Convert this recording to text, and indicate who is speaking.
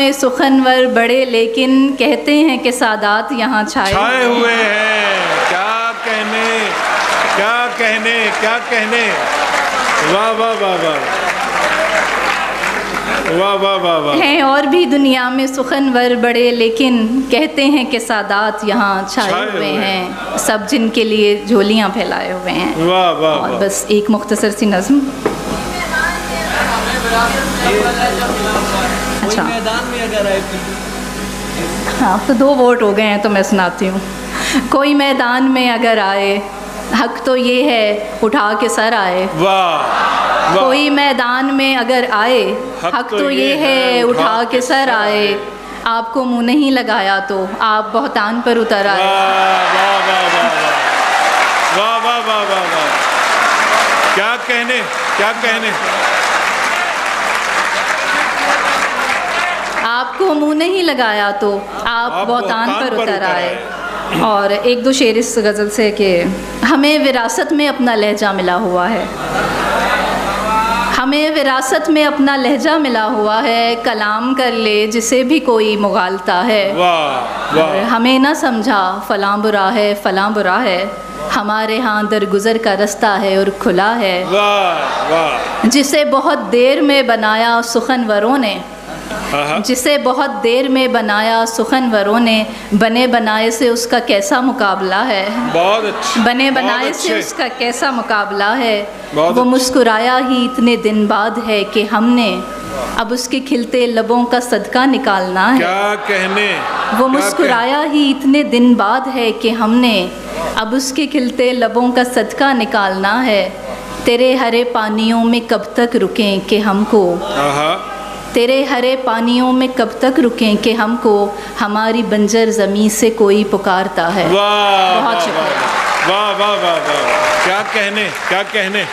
Speaker 1: में सुखनवर बड़े, लेकिन कहते हैं कि सादात यहाँ छाए
Speaker 2: हुए हैं। क्या कहने, क्या कहने, क्या कहने। वाह वाह वाह वाह वाह वाह वाह वाह।
Speaker 1: हैं और भी दुनिया में सुखनवर बड़े, लेकिन कहते हैं कि सादात यहाँ छाए हुए हैं, सब जिनके लिए झोलियाँ फैलाए हुए हैं।
Speaker 2: वाह वाह।
Speaker 1: और बस एक मुख्तसर सी नज़्म। अच्छा,
Speaker 3: मैदान में अगर आए,
Speaker 1: हाँ तो 2 वोट हो गए हैं तो मैं सुनाती हूँ। कोई मैदान में अगर आए, हक तो ये है उठा के सर आए।
Speaker 2: वाह।
Speaker 1: कोई मैदान में अगर आए, हक तो ये है उठा के सर आए। आपको मुंह नहीं लगाया तो आप बहतान पर उतर आए।
Speaker 2: वाह वाह वाह वाह वाह वाह वाह वाह। क्या कहने, क्या कहने।
Speaker 1: आपको मुंह नहीं लगाया तो आप बहतान पर उतर आए। और 1-2 शेर इस गज़ल से कि हमें विरासत में अपना लहजा मिला हुआ है, हमें विरासत में अपना लहजा मिला हुआ है। कलाम कर ले जिसे भी कोई मुगालता है।
Speaker 2: वाह वाह।
Speaker 1: हमें ना समझा फ़लाँ बुरा है, फ़लाँ बुरा है। हमारे यहाँ दरगुज़र का रास्ता है और खुला है।
Speaker 2: वाह वाह।
Speaker 1: जिसे बहुत देर में बनाया सुखनवरों ने, जिसे बहुत देर में बनाया सुखनवरों ने, बने बनाए से उसका कैसा मुकाबला है।
Speaker 2: बहुत अच्छे।
Speaker 1: बने
Speaker 2: बहुत
Speaker 1: बनाए
Speaker 2: अच्छे।
Speaker 1: से उसका कैसा मुकाबला है।
Speaker 2: बहुत
Speaker 1: वो
Speaker 2: अच्छे।
Speaker 1: मुस्कुराया ही इतने दिन बाद है कि हमने अब उसके खिलते लबों का सदका निकालना है।
Speaker 2: क्या कहने।
Speaker 1: वो मुस्कुराया ही इतने दिन बाद है कि हमने अब उसके खिलते लबों का सदका निकालना है। तेरे हरे पानियों में कब तक रुकें कि हमको, तेरे हरे पानियों में कब तक रुकें कि हमको हमारी बंजर ज़मीं से कोई पुकारता है।
Speaker 2: वाह
Speaker 1: बहुत शुक्रिया।
Speaker 2: वाह वाह वाह वाह। क्या कहने, क्या कहने।